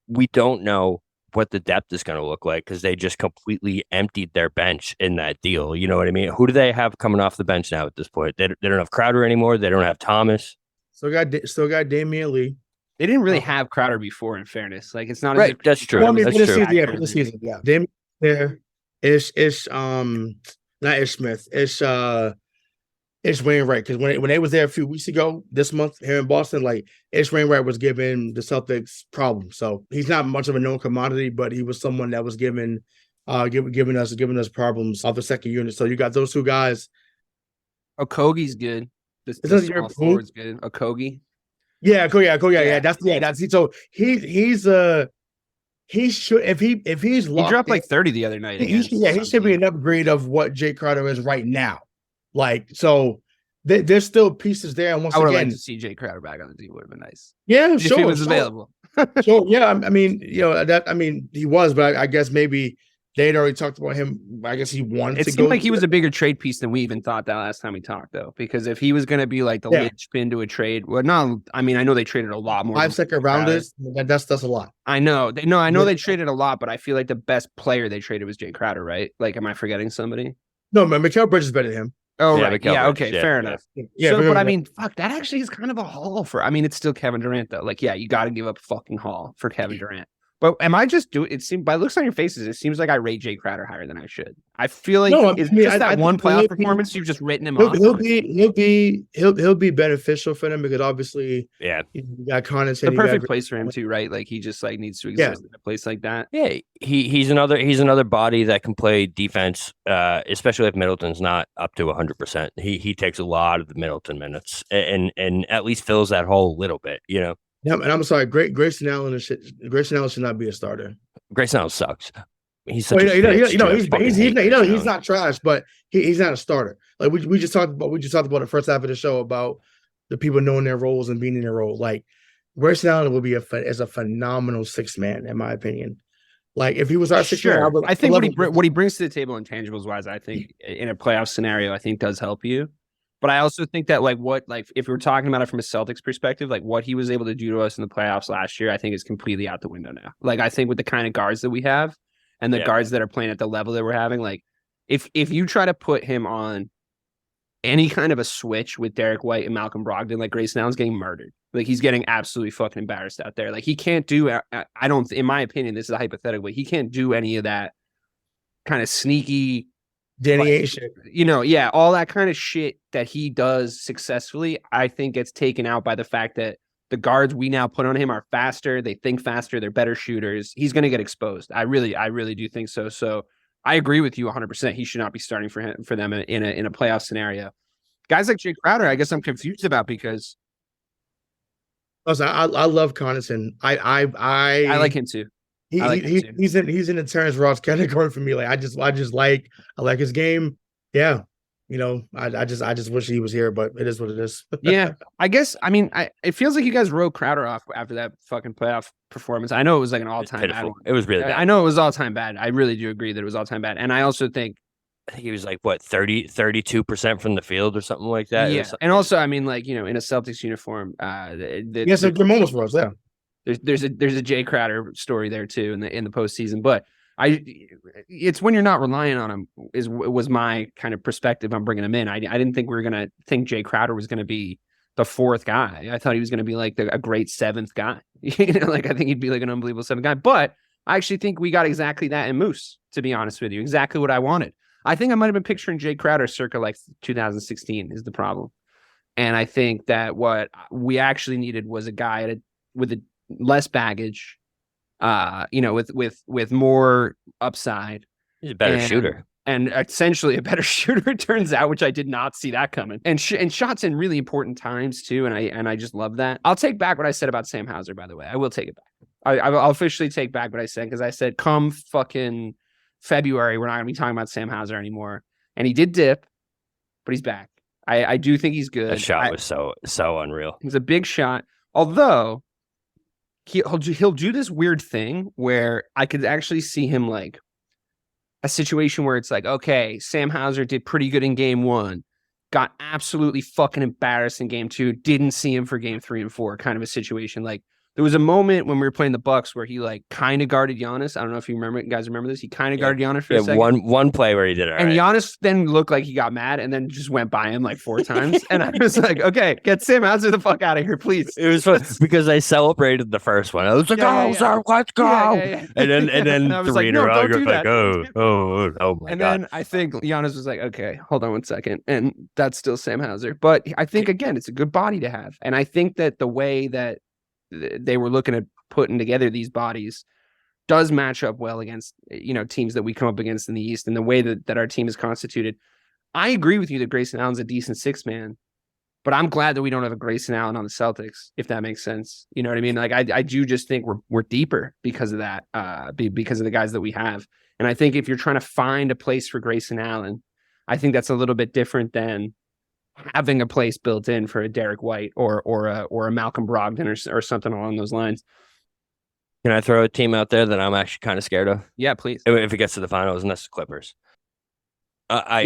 we don't know what the depth is going to look like because they just completely emptied their bench in that deal. You know what I mean? Who do they have coming off the bench now at this point? They don't have Crowder anymore. They don't have Thomas. Still got Damian Lee. They didn't really have Crowder before, in fairness. Like, it's not right. That's true. Well, I mean, that's true. This season, yeah. Damian there. It's not Ish Smith. It's Wainwright, because when they was there a few weeks ago, this month here in Boston, like, Ish Wainwright was giving the Celtics problems. So he's not much of a known commodity, but he was someone that was giving us problems off the second unit. So you got those two guys. Okogie's good. This small forward's good. Okogie. Yeah. That's so he should if he's locked. He dropped like 30 the other night. He should be an upgrade of what Jay Crowder is right now. Like, so there's still pieces there. And once I would again, like to see Jay Crowder back on the team. Would have been nice. Yeah, sure. If he was available. Sure. Yeah. I mean, he was, but I guess maybe they had already talked about him. I guess he wanted to go. It seemed like he was a bigger trade piece than we even thought that last time we talked, though. Because if he was going to be like the linchpin to a trade, well, no, I mean, I know they traded a lot more. 5-second rounders. That's a lot. I know. They traded a lot, but I feel like the best player they traded was Jay Crowder, right? Like, am I forgetting somebody? No, man, Mikal Bridges is better than him. Oh, yeah, right. Yeah, okay, yeah, fair enough. Yeah, so, but I mean, fuck, that actually is kind of a haul for. I mean, it's still Kevin Durant, though. Like, yeah, you got to give up a fucking haul for Kevin Durant. But am I just doing it? Seems by looks on your faces, it seems like I rate Jay Crowder higher than I should. I feel like it's just that one playoff performance. You've just written him off. He'll be beneficial for them because obviously, yeah, you got Connaughton. The perfect place for him too, right? Like, he just like needs to exist in a place like that. Yeah, he's another body that can play defense, especially if Middleton's not up to 100%. He takes a lot of the Middleton minutes and at least fills that hole a little bit, you know. Yeah, and I'm sorry, Grayson Allen should not be a starter. Grayson Allen sucks. He's such he's not trash, but he's not a starter. Like we just talked about the first half of the show about the people knowing their roles and being in their role. Like, Grayson Allen will be a phenomenal sixth man, in my opinion. Like if he was our sixth man, Sure. I think what he brings to the table intangibles wise, I think in a playoff scenario, I think does help you. But I also think that if we're talking about it from a Celtics perspective, like what he was able to do to us in the playoffs last year, I think is completely out the window now. Like I think with the kind of guards that we have and the guards that are playing at the level that we're having, like if you try to put him on any kind of a switch with Derrick White and Malcolm Brogdon, like Grayson Allen's getting murdered. Like he's getting absolutely fucking embarrassed out there. Like he can't do, I don't, in my opinion, this is a hypothetical, but he can't do any of that kind of sneaky delineation. All that kind of shit that he does successfully, I think gets taken out by the fact that the guards we now put on him are faster. They think faster. They're better shooters. He's going to get exposed. I really do think so. So I agree with you 100%. He should not be starting for them in a playoff scenario. Guys like Jay Crowder, I guess I'm confused about because I love Connaughton. I like him too. He's in the Terrence Ross category for me. Like I like his game. Yeah. I just wish he was here, but it is what it is. Yeah. I guess it feels like you guys wrote Crowder off after that fucking playoff performance. I know it was like an all-time bad one. It was really bad. I know it was all-time bad. I really do agree that it was all-time bad. And I also think he was like 32% from the field or something like that. Yeah. And also, in a Celtics uniform, yes, there are moments for us, yeah. There's a Jay Crowder story there too in the postseason, but it's when you're not relying on him was my kind of perspective on bringing him in. I didn't think we were gonna think Jay Crowder was gonna be the fourth guy. I thought he was gonna be like a great seventh guy. I think he'd be like an unbelievable seventh guy. But I actually think we got exactly that in Moose. To be honest with you, exactly what I wanted. I think I might have been picturing Jay Crowder circa like 2016 is the problem, and I think that what we actually needed was a guy with a less baggage, with more upside. He's a better shooter. And essentially a better shooter, it turns out, which I did not see that coming. And shots in really important times too, and I just love that. I'll take back what I said about Sam Hauser, by the way. I will take it back. I'll officially take back what I said, because I said come fucking February, we're not going to be talking about Sam Hauser anymore. And he did dip, but he's back. I do think he's good. That shot was so unreal. It was a big shot, although he'll do this weird thing where I could actually see him like a situation where it's like, okay, Sam Hauser did pretty good in game 1, got absolutely fucking embarrassed in game 2, didn't see him for game 3 and 4, kind of a situation. Like there was a moment when we were playing the Bucks where he like kind of guarded Giannis. I don't know if you guys remember this. He kind of guarded Giannis for a second. One play where he did it. And Giannis then looked like he got mad and then just went by him like 4 times. And I was like, okay, get Sam Hauser the fuck out of here, please. It was fun because I celebrated the first one. I was like, sir, let's go. Yeah. And then and 3 in a row, you're like, oh my and God. Then I think Giannis was like, okay, hold on 1 second. And that's still Sam Hauser. But I think, again, it's a good body to have. And I think that the way that they were looking at putting together these bodies does match up well against, teams that we come up against in the East, and the way that our team is constituted. I agree with you that Grayson Allen's a decent 6-man, but I'm glad that we don't have a Grayson Allen on the Celtics, if that makes sense. You know what I mean? Like I do just think we're deeper because of that, because of the guys that we have. And I think if you're trying to find a place for Grayson Allen, I think that's a little bit different than having a place built in for a Derrick White or a Malcolm Brogdon or something along those lines. Can I throw a team out there that I'm actually kind of scared of? Yeah, please. If it gets to the finals, and that's the Clippers. I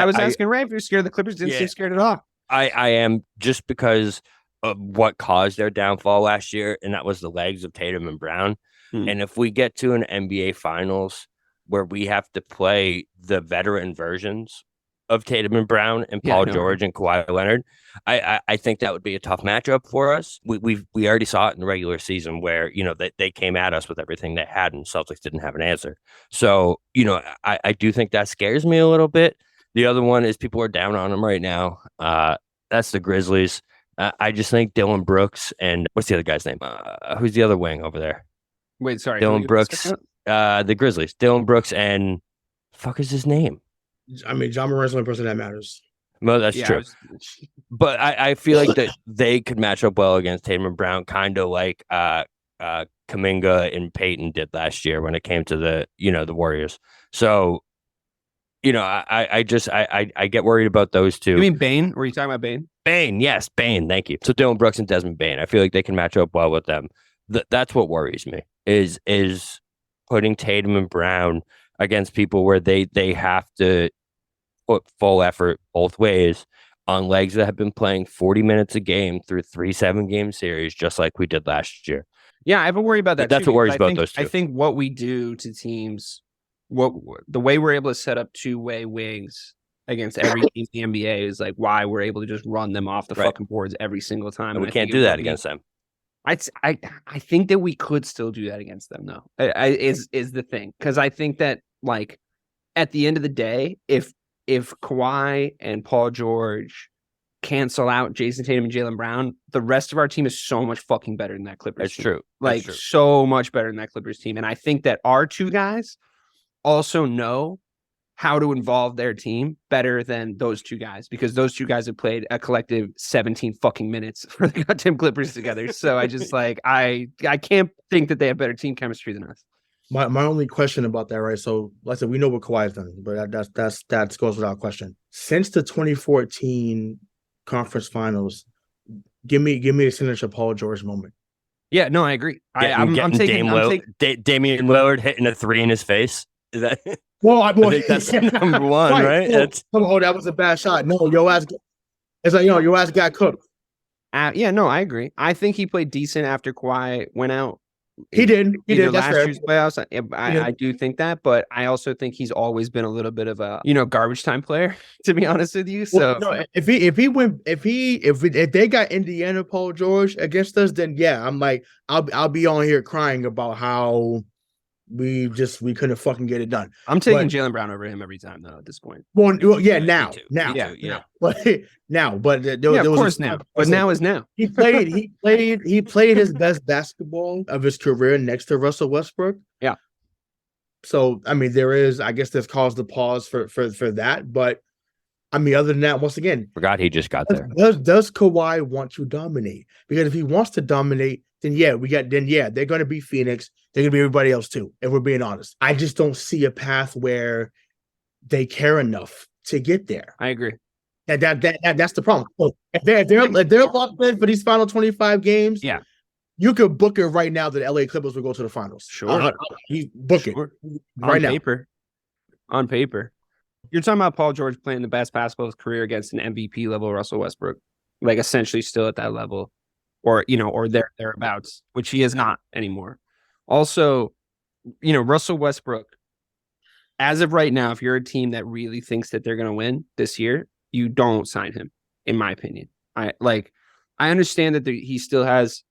was asking Ray if you're scared of the Clippers. Didn't seem scared at all. I am, just because of what caused their downfall last year, and that was the legs of Tatum and Brown. And if we get to an NBA Finals where we have to play the veteran versions of Tatum and Brown and Paul George and Kawhi Leonard, I think that would be a tough matchup for us. We already saw it in the regular season where, they came at us with everything they had and Celtics didn't have an answer. So, I do think that scares me a little bit. The other one is people are down on them right now. That's the Grizzlies. I just think Dylan Brooks and what's the other guy's name? Who's the other wing over there? Wait, sorry. Dylan Brooks, the Grizzlies. Dylan Brooks and fuck is his name? John Morant's the only person that matters. Well, that's true. But I feel like that they could match up well against Tatum and Brown, kind of like Kuminga and Peyton did last year when it came to the Warriors. So, I get worried about those two. You mean Bane? Were you talking about Bane? Bane, yes, Bane. Thank you. So Dylan Brooks and Desmond Bane. I feel like they can match up well with them. That's what worries me. Is putting Tatum and Brown against people where they have to put full effort both ways on legs that have been playing 40 minutes a game through 3 7-game series, just like we did last year. Yeah, I have a worry about that. That's too, what worries about think, those two. I think what we do to teams, the way we're able to set up two-way wings against every team in the NBA is like why we're able to just run them off the fucking boards every single time. And we can't do that against them. I think that we could still do that against them, though. Is the thing, because I think that like at the end of the day, if Kawhi and Paul George cancel out Jayson Tatum and Jaylen Brown, the rest of our team is so much fucking better than that Clippers That's team. true. Like so much better than that Clippers team. And I think that our two guys also know how to involve their team better than those two guys, because those two guys have played a collective 17 fucking minutes for the goddamn Clippers together. So I just like, I can't think that they have better team chemistry than us. My only question about that, right? So, like I said, we know what Kawhi's done, but that goes without question. Since the 2014 conference finals, give me the signature Paul George moment. Yeah, no, I agree. I'm taking Damian Lillard hitting a 3 in his face. Is that? Well, I think that's number one, right? Oh, that was a bad shot. No, your ass. It's like your ass got cooked. Yeah, no, I agree. I think he played decent after Kawhi went out. He did. That's last fair. year's playoffs. I do think that, but I also think he's always been a little bit of a garbage time player, to be honest with you. So if they got Indiana Paul George against us, then yeah, I'm like I'll be on here crying about how we couldn't fucking get it done. I'm taking Jaylen Brown over him every time though at this point. Well yeah, now. But of course now. But now is now. He played his best basketball of his career next to Russell Westbrook. Yeah. So I mean, there's cause to pause for that. But I mean, other than that, once again, forgot he just got there. Does Kawhi want to dominate? Because if he wants to dominate, then they're going to be Phoenix. They're going to be everybody else too. If we're being honest, I just don't see a path where they care enough to get there. I agree. That's the problem. If they're locked in for these final 25 games, yeah, you could book it right now that the LA Clippers will go to the finals. Sure, you book it right now. On paper. You're talking about Paul George playing the best basketball of his career against an MVP level Russell Westbrook, like essentially still at that level, or thereabouts, which he is not anymore. Also, Russell Westbrook, as of right now, if you're a team that really thinks that they're going to win this year, you don't sign him, in my opinion. I understand that he still has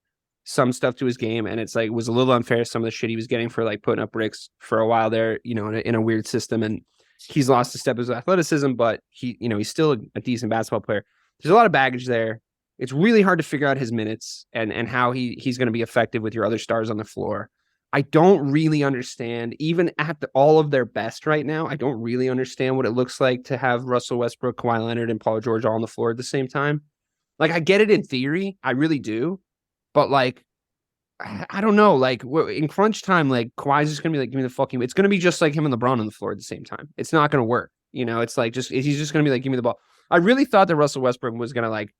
some stuff to his game, and it's like it was a little unfair some of the shit he was getting for like putting up bricks for a while there, in a weird system, and he's lost a step of his athleticism, but he's still a decent basketball player. There's a lot of baggage there. It's really hard to figure out his minutes and how he's going to be effective with your other stars on the floor. I don't really understand, even at all of their best right now, I don't really understand what it looks like to have Russell Westbrook, Kawhi Leonard, and Paul George all on the floor at the same time. Like, I get it in theory. I really do. But, like, I don't know. Like, in crunch time, like, Kawhi's just going to be like, give me the fucking... It's going to be just like him and LeBron on the floor at the same time. It's not going to work. It's like, he's just going to be like, give me the ball. I really thought that Russell Westbrook was going to, like,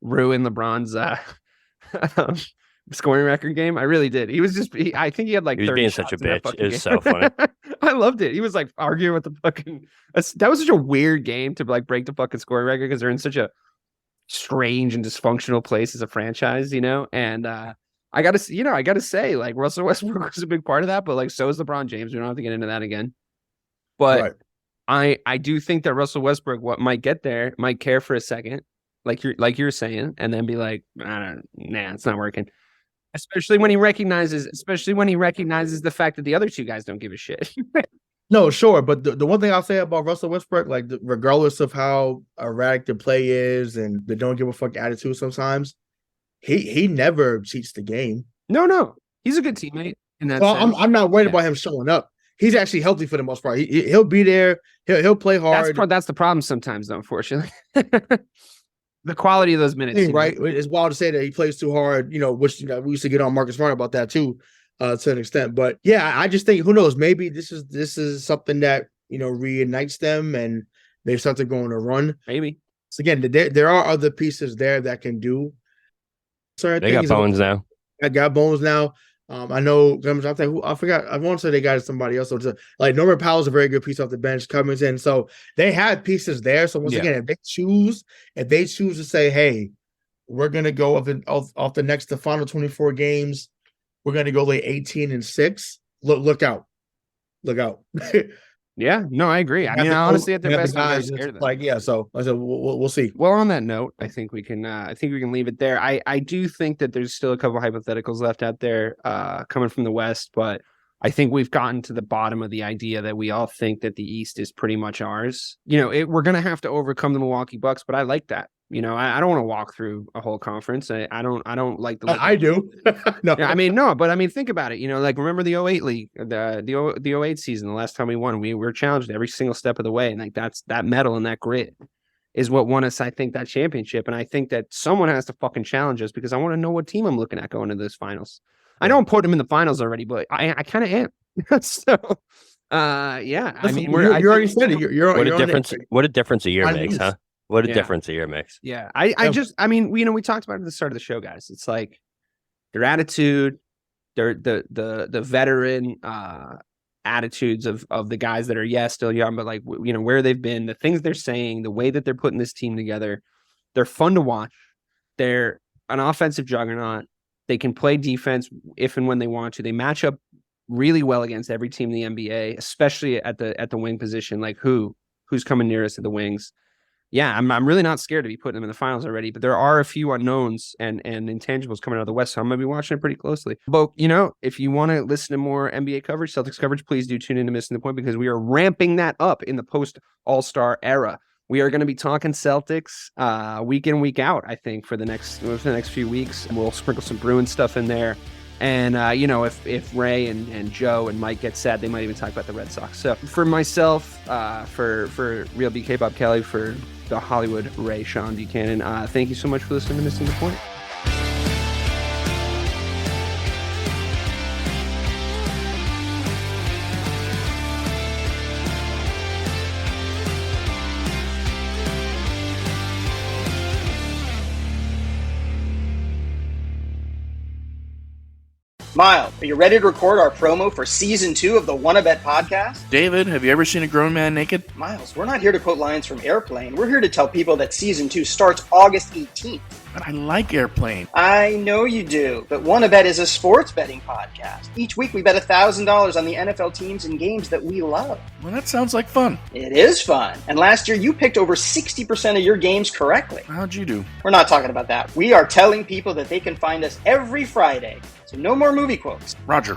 ruin LeBron's scoring record game. I really did. He was just, I think he had like 30 being shots such a bitch. It was game. so funny. I loved it. He was like arguing with the fucking, that was such a weird game to like break the fucking scoring record because they're in such a strange and dysfunctional place as a franchise, and I gotta say, like, Russell Westbrook was a big part of that, but like so is LeBron James. We don't have to get into that again. But right. I do think that Russell Westbrook might get there, might care for a second, like you're saying, and then be like, nah, it's not working. Especially when he recognizes the fact that the other two guys don't give a shit. No, sure, but the one thing I'll say about Russell Westbrook, like regardless of how erratic the play is and the don't give a fuck attitude, sometimes he never cheats the game. No, he's a good teammate. I'm not worried about him showing up. He's actually healthy for the most part. He'll be there. He'll play hard. That's the problem sometimes, though, unfortunately. The quality of those minutes, right? It's wild to say that he plays too hard, which we used to get on Marcus Smart about that too, to an extent. But yeah, I just think, who knows, maybe this is something that reignites them and they start to go on a run. Maybe. So again, there are other pieces there that can do certain things. They got bones now. I got bones now. I know I forgot. I want to say they got somebody else. So like Norman Powell's a very good piece off the bench. Cummings in, so they had pieces there. So once again, if they choose to say, "Hey, we're gonna go off the final 24 games, we're gonna go like 18-6." Look out. Yeah, no, I agree. I mean, honestly, at their best, I'm scared of them. Like, yeah. So I said, we'll see. Well, on that note, I think we can leave it there. I do think that there's still a couple hypotheticals left out there coming from the West, but I think we've gotten to the bottom of the idea that we all think that the East is pretty much ours. We're going to have to overcome the Milwaukee Bucks, but I like that. I don't want to walk through a whole conference. I don't like the. I do. No, I mean, no, but I mean, think about it. Like remember the 08 league, the 08 season, the last time we won, we were challenged every single step of the way, and like that medal and that grit is what won us, I think, that championship. And I think that someone has to fucking challenge us because I want to know what team I'm looking at going to those finals. I know I'm putting them in the finals already, but I kind of am. So, yeah. Listen, I mean, you already said it. What a difference a year makes, huh? What a difference a year makes. Yeah. I mean, we talked about it at the start of the show, guys. It's like their attitude, the veteran attitudes of the guys that are still young, but like where they've been, the things they're saying, the way that they're putting this team together. They're fun to watch. They're an offensive juggernaut. They can play defense if and when they want to. They match up really well against every team in the NBA, especially at the wing position. Like who's coming nearest to the wings. Yeah, I'm really not scared to be putting them in the finals already, but there are a few unknowns and intangibles coming out of the West, so I'm going to be watching it pretty closely. But, if you want to listen to more NBA coverage, Celtics coverage, please do tune in to Missing the Point because we are ramping that up in the post-All-Star era. We are going to be talking Celtics week in, week out, I think, for the next few weeks. We'll sprinkle some Bruins stuff in there. And, if Ray and Joe and Mike get sad, they might even talk about the Red Sox. So for myself, for Real BK Bob Kelly, for the Hollywood Rayshawn Buchanan, thank you so much for listening to Missing the Point. Miles, are you ready to record our promo for Season 2 of the Wannabet podcast? David, have you ever seen a grown man naked? Miles, we're not here to quote lines from Airplane. We're here to tell people that Season 2 starts August 18th. But I like Airplane. I know you do, but Wannabet is a sports betting podcast. Each week we bet $1,000 on the NFL teams and games that we love. Well, that sounds like fun. It is fun. And last year you picked over 60% of your games correctly. How'd you do? We're not talking about that. We are telling people that they can find us every Friday. So no more movie quotes. Roger.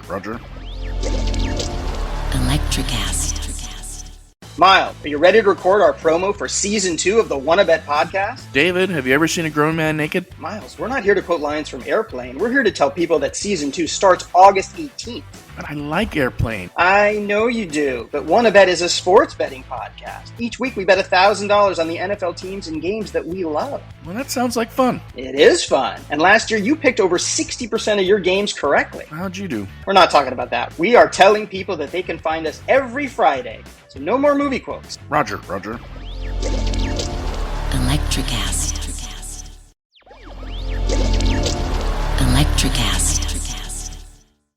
Electricast. Miles, are you ready to record our promo for Season 2 of the Wannabet podcast? David, have you ever seen a grown man naked? Miles, we're not here to quote lines from Airplane. We're here to tell people that Season 2 starts August 18th. But I like Airplane. I know you do, but Wannabet is a sports betting podcast. Each week we bet $1,000 on the NFL teams and games that we love. Well, that sounds like fun. It is fun. And last year you picked over 60% of your games correctly. How'd you do? We're not talking about that. We are telling people that they can find us every Friday. So no more movie quotes. Roger. Electricast.